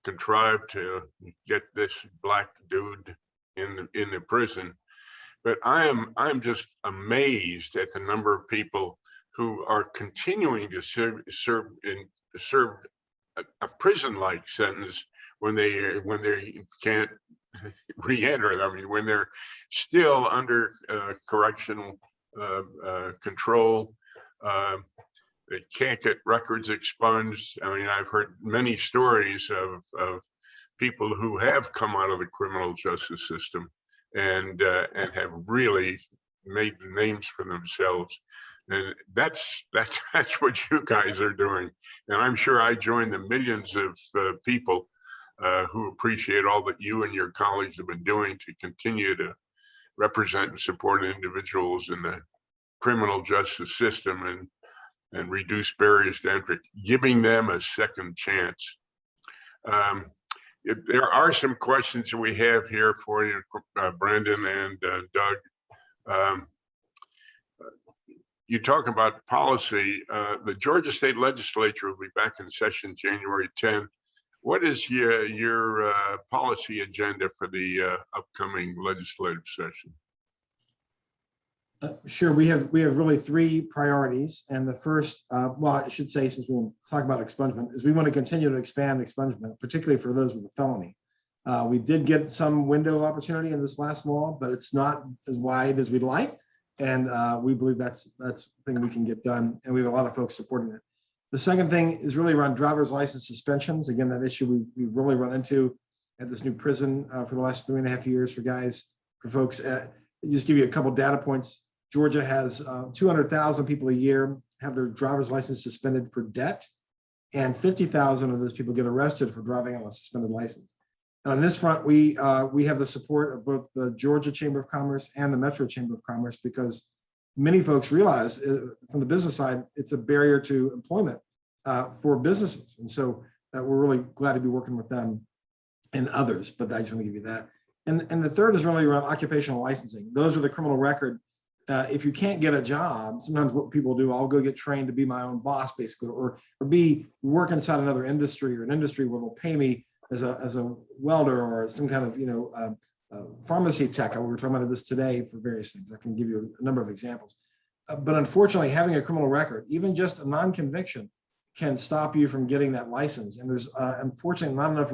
Speaker 1: contrive to get this black dude in the prison. But I'm just amazed at the number of people who are continuing to serve a prison-like sentence when they can't re-enter. I mean, when they're still under correctional control, they can't get records expunged. I mean, I've heard many stories of people who have come out of the criminal justice system and have really made names for themselves. And that's what you guys are doing. And I'm sure I join the millions of people who appreciate all that you and your colleagues have been doing to continue to represent and support individuals in the criminal justice system and reduce barriers to entry, giving them a second chance. There are some questions that we have here for you, Brendan and Doug. You talk about policy. The Georgia State Legislature will be back in session January 10. What is your policy agenda for the upcoming legislative session?
Speaker 2: Sure, we have really three priorities, and the first, well, I should say, since we'll talk about expungement, is we want to continue to expand expungement, particularly for those with a felony. We did get some window opportunity in this last law, but it's not as wide as we'd like, and we believe that's a thing we can get done, and we have a lot of folks supporting it. The second thing is really around driver's license suspensions. Again, that issue we really run into at this new prison for the last 3.5 years for guys, for folks. Just give you a couple data points. Georgia has 200,000 people a year have their driver's license suspended for debt, and 50,000 of those people get arrested for driving on a suspended license. And on this front, we have the support of both the Georgia Chamber of Commerce and the Metro Chamber of Commerce, because many folks realize from the business side, it's a barrier to employment for businesses. And so we're really glad to be working with them and others, but I just want to give you that. And the third is really around occupational licensing. Those with a criminal record. If you can't get a job, sometimes what people do, I'll go get trained to be my own boss, basically, or work inside another industry, or an industry where they'll pay me as a welder or some kind of pharmacy tech. We were talking about this today for various things. I can give you a number of examples. But unfortunately, having a criminal record, even just a non-conviction, can stop you from getting that license. And there's unfortunately not enough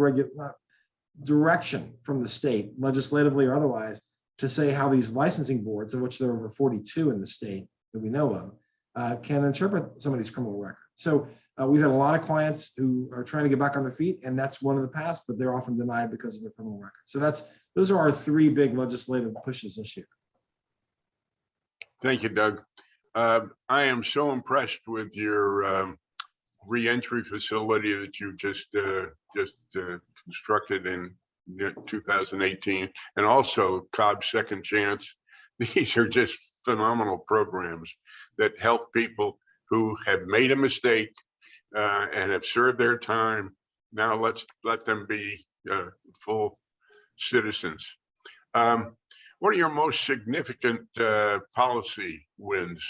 Speaker 2: direction from the state, legislatively or otherwise, to say how these licensing boards, of which there are over 42 in the state that we know of, can interpret some of these criminal records. So we've had a lot of clients who are trying to get back on their feet, and that's one of the paths, but they're often denied because of their criminal record. So those are our three big legislative pushes this year.
Speaker 1: Thank you, Doug. I am so impressed with your reentry facility that you just constructed in 2018, and also Cobb's Second Chance. These are just phenomenal programs that help people who have made a mistake and have served their time. Now let's let them be full citizens. What are your most significant policy wins?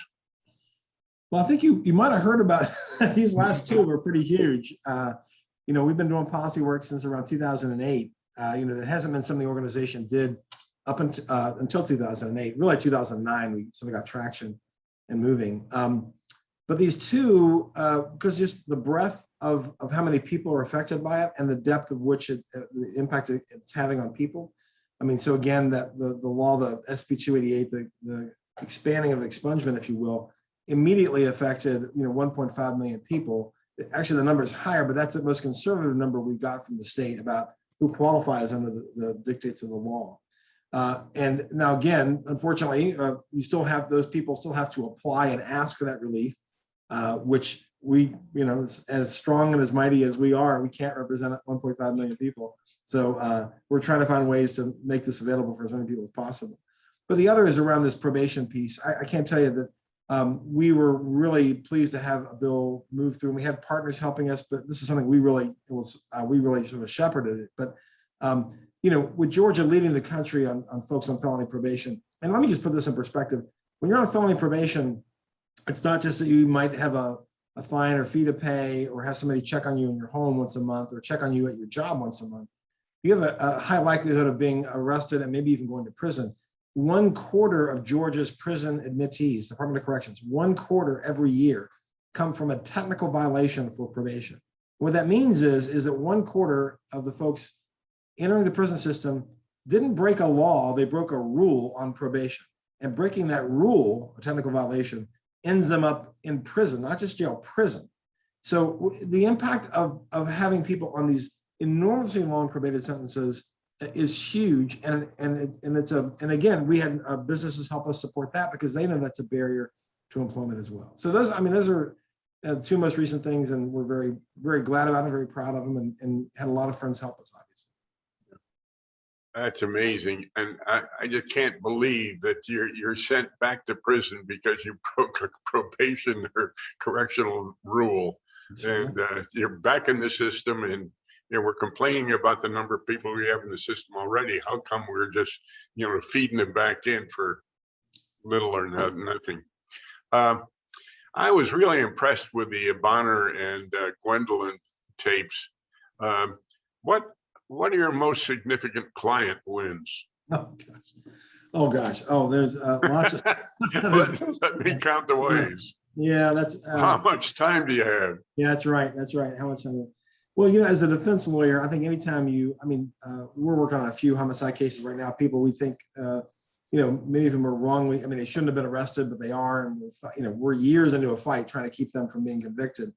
Speaker 2: Well, I think you might have heard about these last two were pretty huge. We've been doing policy work since around 2008. That hasn't been something the organization did up until 2008. Really, 2009, we sort of got traction and moving. But these two, because just the breadth of how many people are affected by it and the depth of which the impact it's having on people. I mean, so again, that the law, the SB 288, the expanding of expungement, if you will, immediately affected 1.5 million people. Actually, the number is higher, but that's the most conservative number we got from the state about who qualifies under the dictates of the law. And now again, unfortunately, you still have those people still have to apply and ask for that relief, which we, as strong and as mighty as we are, we can't represent 1.5 million people. So we're trying to find ways to make this available for as many people as possible. But the other is around this probation piece. I can't tell you that we were really pleased to have a bill move through, and we had partners helping us, but this is something we really sort of shepherded it. But with Georgia leading the country on folks on felony probation, and let me just put this in perspective. When you're on felony probation, it's not just that you might have a fine or fee to pay, or have somebody check on you in your home once a month, or check on you at your job once a month. You have a high likelihood of being arrested and maybe even going to prison. 1/4 of Georgia's prison admittees, Department of Corrections, 1/4 every year come from a technical violation for probation. What that means is that 1/4 of the folks entering the prison system didn't break a law, they broke a rule on probation. And breaking that rule, a technical violation, ends them up in prison, not just jail, prison. So the impact of having people on these enormously long probated sentences is huge. And again, we had businesses help us support that because they know that's a barrier to employment as well. So those are two most recent things, and we're very, very glad about them, very proud of them, and had a lot of friends help us, obviously.
Speaker 1: That's amazing. And I just can't believe that you're sent back to prison because you broke a probation or correctional rule. And you're back in the system, and we're complaining about the number of people we have in the system already. How come we're just, feeding them back in for little or nothing? I was really impressed with the Bonner and Gwendolyn tapes. What are your most significant client wins?
Speaker 2: Oh gosh. Oh, there's lots of.
Speaker 1: Let me count the ways.
Speaker 2: Yeah, that's.
Speaker 1: How much time do you have?
Speaker 2: Yeah, that's right. That's right. How much time? Well, as a defense lawyer, I think anytime we're working on a few homicide cases right now. People we think, many of them are wrongly. They shouldn't have been arrested, but they are, and we're years into a fight trying to keep them from being convicted.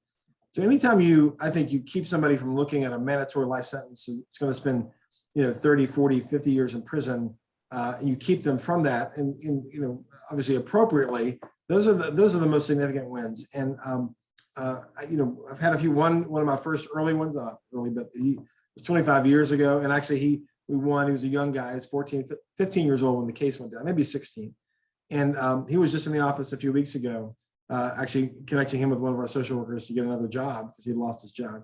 Speaker 2: So anytime I think you keep somebody from looking at a mandatory life sentence, it's going to spend, 30, 40, 50 years in prison, and you keep them from that, and obviously appropriately, those are the most significant wins. And I've had a few. One of my first early ones, but he was 25 years ago, and actually we won. He was a young guy. He was 15 years old when the case went down, maybe 16, and he was just in the office a few weeks ago. Actually connecting him with one of our social workers to get another job because he lost his job.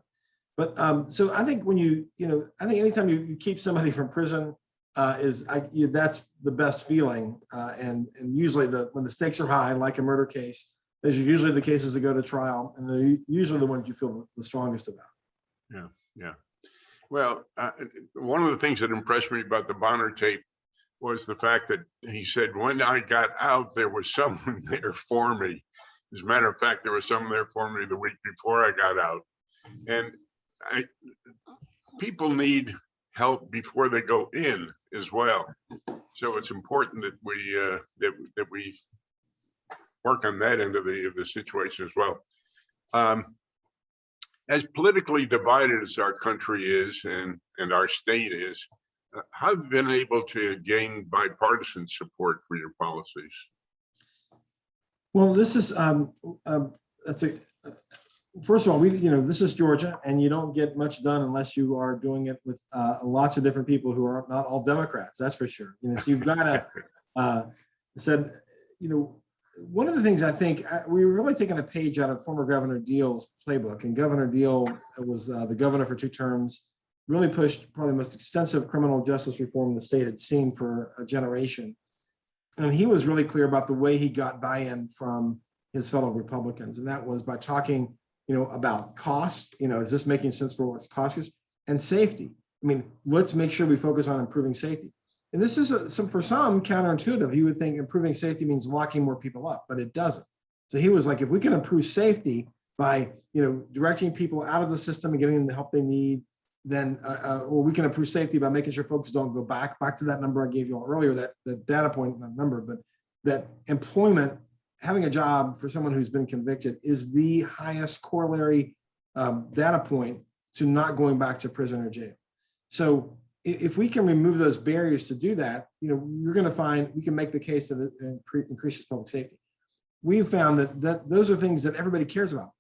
Speaker 2: But so I think when I think anytime you keep somebody from prison that's the best feeling. And usually when the stakes are high, like a murder case, those are usually the cases that go to trial, and they're usually the ones you feel the strongest about.
Speaker 1: Yeah. Well, one of the things that impressed me about the Bonner tape was the fact that he said, when I got out, there was someone there for me. As a matter of fact, there was someone there for me the week before I got out. And people need help before they go in as well. So it's important that we work on that end of the situation as well. As politically divided as our country is and our state is, how have you been able to gain bipartisan support for your policies?
Speaker 2: Well, this is first of all, this is Georgia, and you don't get much done unless you are doing it with lots of different people who are not all Democrats. That's for sure. So you've got to one of the things I think we were really taking a page out of former Governor Deal's playbook, and Governor Deal was the governor for 2 terms. Really pushed probably the most extensive criminal justice reform the state had seen for a generation. And he was really clear about the way he got buy-in from his fellow Republicans. And that was by talking, about cost, is this making sense for what's cost us? And safety. Let's make sure we focus on improving safety. And this is for some counterintuitive. You would think improving safety means locking more people up, but it doesn't. So he was like, if we can improve safety by, directing people out of the system and giving them the help they need, then or we can improve safety by making sure folks don't go back to that number I gave you all earlier, that data point, not number, but that employment, having a job for someone who's been convicted is the highest corollary data point to not going back to prison or jail. So if we can remove those barriers to do that, you're going to find we can make the case that it increases public safety. We've found that those are things that everybody cares about.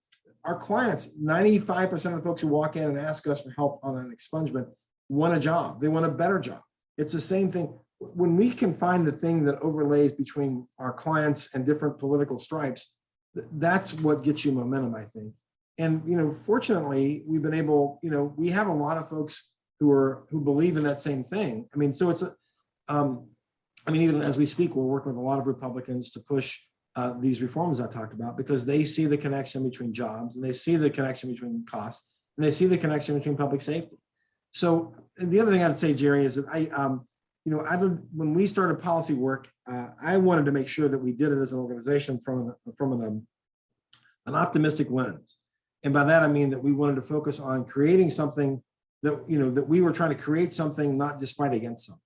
Speaker 2: Our clients, 95% of the folks who walk in and ask us for help on an expungement want a job. They want a better job. It's the same thing. When we can find the thing that overlays between our clients and different political stripes, that's what gets you momentum, I think. And, fortunately, we've been able, we have a lot of folks who believe in that same thing. So it's, even as we speak, we're working with a lot of Republicans to push these reforms I talked about, because they see the connection between jobs, and they see the connection between costs, and they see the connection between public safety. So the other thing I'd say, Jerry, is that when we started policy work, I wanted to make sure that we did it as an organization from an optimistic lens. And by that, I mean that we wanted to focus on creating something that, that we were trying to create something, not just fight against something.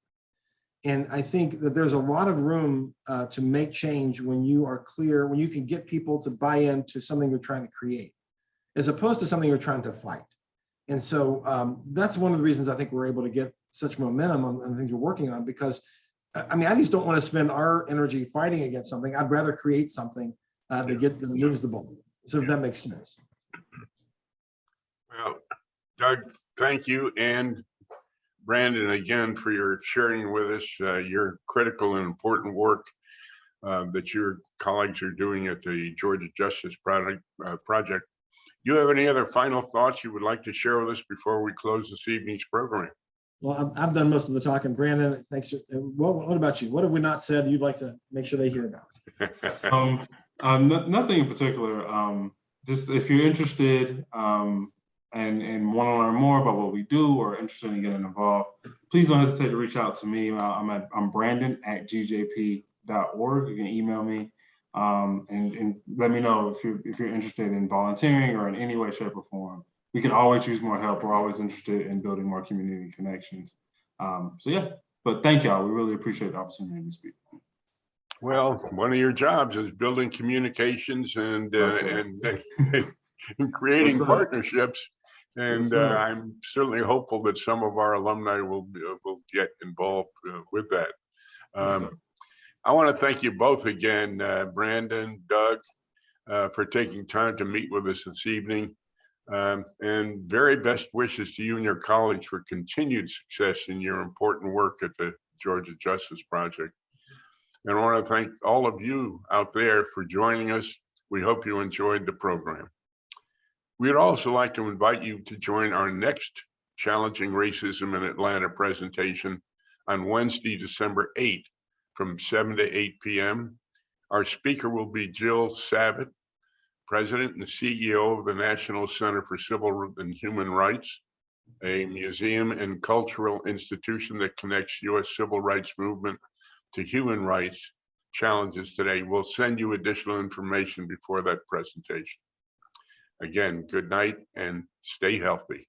Speaker 2: And I think that there's a lot of room to make change when you are clear, when you can get people to buy into something you're trying to create, as opposed to something you're trying to fight. And so that's one of the reasons I think we're able to get such momentum on things we're working on, because I mean, I just don't want to spend our energy fighting against something. I'd rather create something that moves the ball. So if that makes sense.
Speaker 1: Well, Doug, thank you. And Brandon, again, for your sharing with us your critical and important work that your colleagues are doing at the Georgia Justice Project. Do you have any other final thoughts you would like to share with us before we close this evening's program?
Speaker 2: Well, I've done most of the talking. Brandon, thanks. What about you? What have we not said you'd like to make sure they hear about?
Speaker 3: Nothing in particular. Just if you're interested and want to learn more about what we do or interested in getting involved, please don't hesitate to reach out to me. I'm Brandon at gjp.org. You can email me and let me know if you're interested in volunteering or in any way, shape, or form. We can always use more help. We're always interested in building more community connections. So yeah, but thank y'all. We really appreciate the opportunity to speak.
Speaker 1: Well, one of your jobs is building communications and creating partnerships. And I'm certainly hopeful that some of our alumni will get involved with that. I want to thank you both again, Brandon, Doug, for taking time to meet with us this evening. And very best wishes to you and your colleagues for continued success in your important work at the Georgia Justice Project. And I want to thank all of you out there for joining us. We hope you enjoyed the program. We'd also like to invite you to join our next Challenging Racism in Atlanta presentation on Wednesday, December 8th from 7 to 8 p.m. Our speaker will be Jill Savitt, President and CEO of the National Center for Civil and Human Rights, a museum and cultural institution that connects U.S. civil rights movement to human rights challenges today. We'll send you additional information before that presentation. Again, good night and stay healthy.